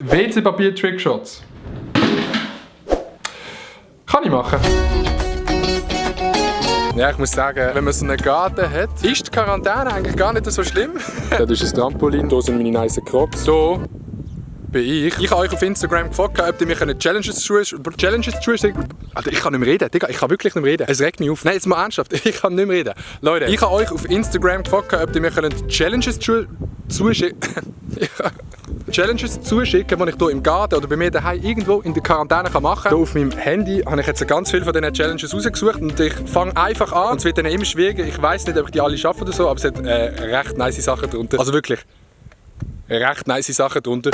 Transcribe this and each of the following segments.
WC-Papier-Trickshots. Kann ich machen. Ja, ich muss sagen, wenn man so einen Garten hat, ist die Quarantäne eigentlich gar nicht so schlimm. Da ist ein Trampolin, hier sind meine nice Crocs. Hier bin ich. Ich habe euch auf Instagram gefragt, ob ihr mir Challenges schicken. Alter, ich kann nicht mehr reden. Digga, ich kann wirklich nicht mehr reden. Es regt mich auf. Nein, jetzt mal ernsthaft. Ich kann nicht mehr reden. Leute, ich habe euch auf Instagram gefragt, ob ihr mir Challenges zuschicken Challenges zuschicken, die ich hier im Garten oder bei mir daheim irgendwo in der Quarantäne machen kann. Hier auf meinem Handy habe ich jetzt ganz viele von diesen Challenges rausgesucht und ich fange einfach an. Und es wird dann immer schwieriger. Ich weiss nicht, ob ich die alle schaffe oder so, aber es hat recht nice Sachen drunter. Also wirklich, recht nice Sachen drunter.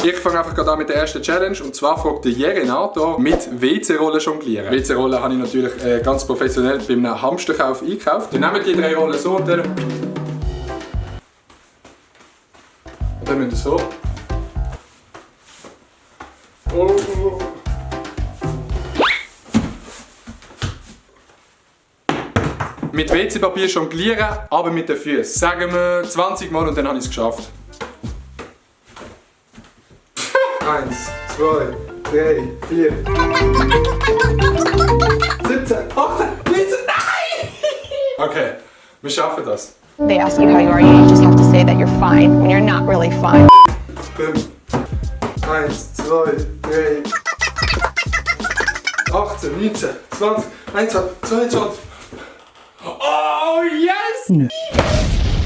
Ich fange einfach gerade an mit der ersten Challenge und zwar fragt der Jerena hier mit WC-Rollen jonglieren. WC-Rollen habe ich natürlich ganz professionell bei einem Hamsterkauf eingekauft. Wir nehmen die 3 Rollen so und dann müssen wir so. Oh. Mit WC-Papier jonglieren, aber mit den Füßen. Sagen wir 20 Mal und dann habe ich es geschafft. 1, 2, 3, 4, 17, 18, 19, nein! Okay, wir schaffen das. They ask you how you are, you just have to say that you're fine when you're not really fine. 5, 1, 2, 3, 18, 19, 20, 21, 22. Oh yes!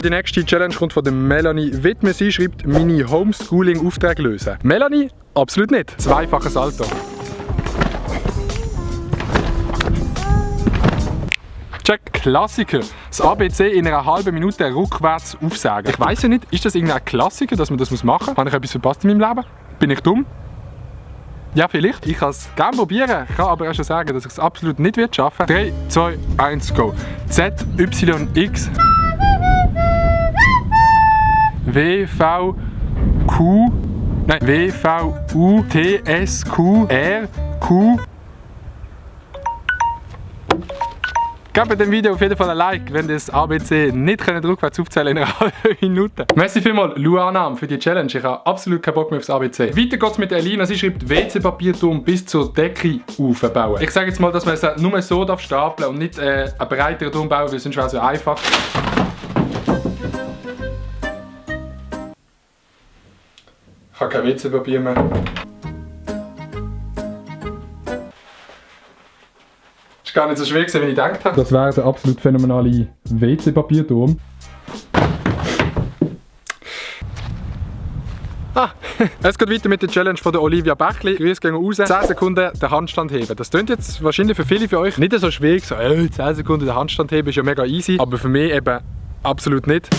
Die nächste Challenge kommt von der Melanie Wittmer. Sie schreibt, meine Homeschooling-Aufträge lösen. Melanie, absolut nicht. Zweifaches Salto. Check, Klassiker. Das ABC in einer halben Minute rückwärts aufsagen. Ich weiss ja nicht, ist das irgendein Klassiker, dass man das machen muss? Habe ich etwas verpasst in meinem Leben? Bin ich dumm? Ja, vielleicht. Ich kann es gerne probieren. Ich kann aber auch schon sagen, dass ich es absolut nicht schaffen werde. 3, 2, 1, go. Z, Y, X. W, V, Q. Nein, W, V, U, T, S, Q, R, Q. Gebt bei dem Video auf jeden Fall ein Like, wenn ihr das ABC nicht rückwärts aufzählen in einer halben Minute. Merci vielmals, Luana, für die Challenge. Ich habe absolut keinen Bock mehr aufs ABC. Weiter geht's mit Elina. Sie schreibt, WC-Papierturm bis zur Decke aufbauen. Ich sage jetzt mal, dass man es nur so stapeln darf und nicht einen breiteren Turm bauen, weil sonst wäre es ja einfach. Ich habe kein WC-Papier mehr. Gar nicht so schwer gewesen, wie ich gedacht habe. Das wäre der absolut phänomenale WC-Papierturm. Es geht weiter mit der Challenge von der Olivia Bächli. Grüße gehen raus. 10 Sekunden den Handstand heben. Das klingt jetzt wahrscheinlich für viele von euch nicht so schwierig. So, 10 Sekunden den Handstand heben ist ja mega easy. Aber für mich eben absolut nicht.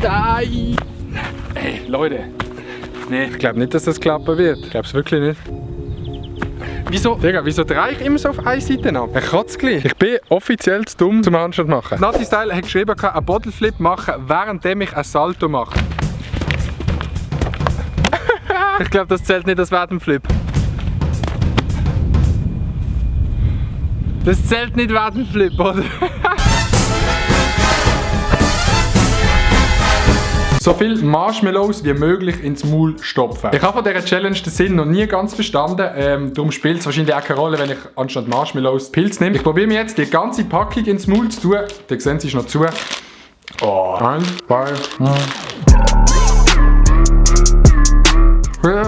Nein! Ey, Leute. Nee, ich glaube nicht, dass das klappen wird. Ich glaube es wirklich nicht. Wieso? Digga, wieso drehe ich immer so auf eine Seite ab? Ich kann es gleich. Ich bin offiziell zu dumm zum Handstand machen. Nati Style hat geschrieben, ich kann einen Bodelflip machen, währenddem ich ein Salto mache. Ich glaube, das zählt nicht als während dem Flip. Das zählt nicht während dem Flip, oder? So viel Marshmallows wie möglich ins Maul stopfen. Ich habe von dieser Challenge den Sinn noch nie ganz verstanden. Darum spielt es wahrscheinlich auch keine Rolle, wenn ich anstatt Marshmallows Pilz nehme. Ich probiere mir jetzt die ganze Packung ins Maul zu tun. Da sehen Sie es noch zu. Oh. 1, 2, 3.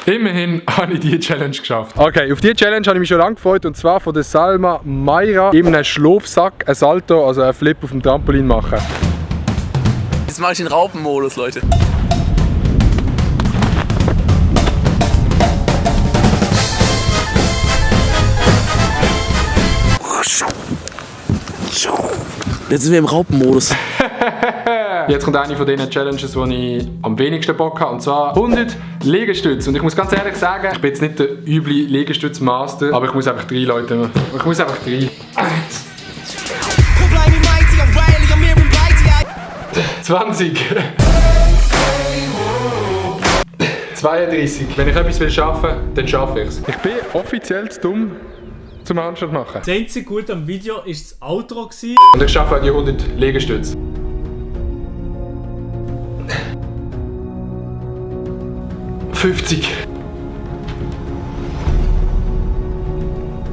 Immerhin habe ich diese Challenge geschafft. Okay, auf diese Challenge habe ich mich schon lange gefreut und zwar von der Salma Mayra in einem Schlafsack ein Salto, also einen Flip auf dem Trampolin machen. Jetzt mache ich den Raupenmodus, Leute. Jetzt sind wir im Raupenmodus. Jetzt kommt eine von den Challenges, wo ich am wenigsten Bock habe, und zwar 100 Liegestütze. Und ich muss ganz ehrlich sagen, ich bin jetzt nicht der üble Liegestütz-Master, aber ich muss einfach 3, Leute. Ich muss einfach 3. 20. 32. Wenn ich etwas will schaffen, dann schaffe ich es. Ich bin offiziell zu dumm, zum Handstand machen. Das einzige Gute am Video war das Outro. Und ich schaffe auch die 100 Liegestütze. 50.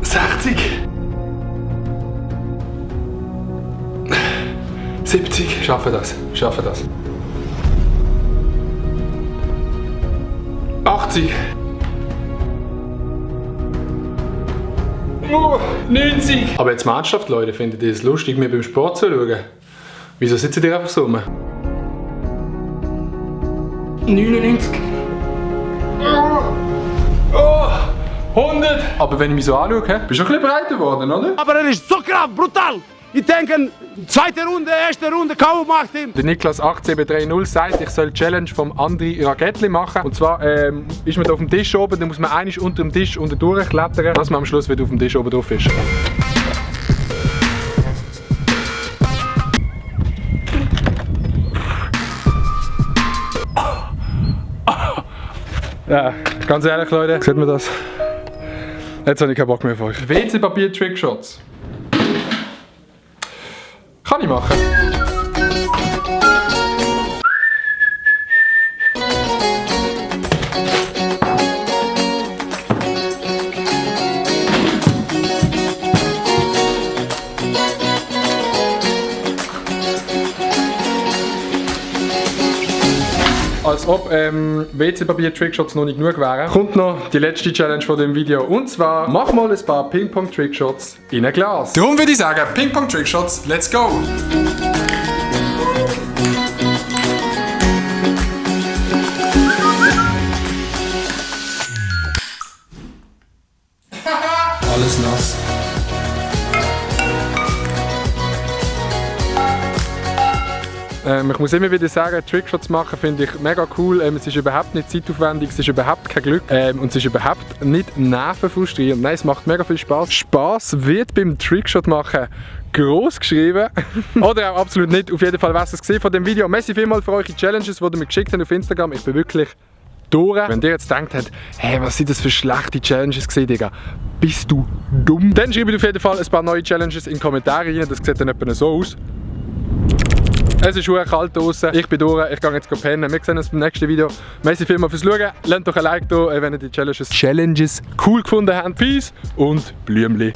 60. 70. Schaffe das. Schaffe das. 80. 90. Aber jetzt ernsthaft, Leute, findet ihr es lustig, mir beim Sport zu schauen? Wieso sitzen ihr einfach so rum? 99. 100. Aber wenn ich mich so anschaue, bist du ein bisschen breiter geworden, oder? Aber er ist so krass, brutal. Ich denke, zweite Runde, erste Runde, kaum macht ihm. Der Niklas 8730 sagt, ich soll die Challenge vom Andri Ragettli machen. Und zwar ist man da auf dem Tisch oben, dann muss man einmal unter dem Tisch unten durchklettern, dass man am Schluss wieder auf dem Tisch oben drauf ist. Ja, ganz ehrlich, Leute, sieht man das? Jetzt habe ich keinen Bock mehr auf euch. WC-Papier-Trickshots. Kann ich machen. Als ob WC-Papier-Trickshots noch nicht genug wären, kommt noch die letzte Challenge von dem Video. Und zwar, mach mal ein paar Ping-Pong-Trickshots in ein Glas. Darum würde ich sagen, Ping-Pong-Trickshots, let's go! Alles nass. Ich muss immer wieder sagen, Trickshots machen finde ich mega cool. Es ist überhaupt nicht zeitaufwendig, es ist überhaupt kein Glück und es ist überhaupt nicht nervenfrustrierend. Nein, es macht mega viel Spaß. Spaß wird beim Trickshot machen groß geschrieben. Oder auch absolut nicht. Auf jeden Fall, was ihr gesehen von dem Video. Merci vielmals für eure Challenges, die ihr mir geschickt habt auf Instagram. Ich bin wirklich durch. Wenn ihr jetzt denkt habt, hey, was sind das für schlechte Challenges gesehen, Digga? Bist du dumm? Dann schreibt auf jeden Fall ein paar neue Challenges in die Kommentare rein. Das sieht dann etwa so aus. Es ist sehr kalt draußen. Ich bin durch, ich gehe jetzt pennen. Wir sehen uns beim nächsten Video. Merci vielmals fürs Schauen. Lasst doch ein Like da, wenn ihr die Challenges cool gefunden habt. Peace und Blümli.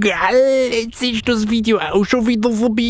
Geil, jetzt ist das Video auch schon wieder vorbei.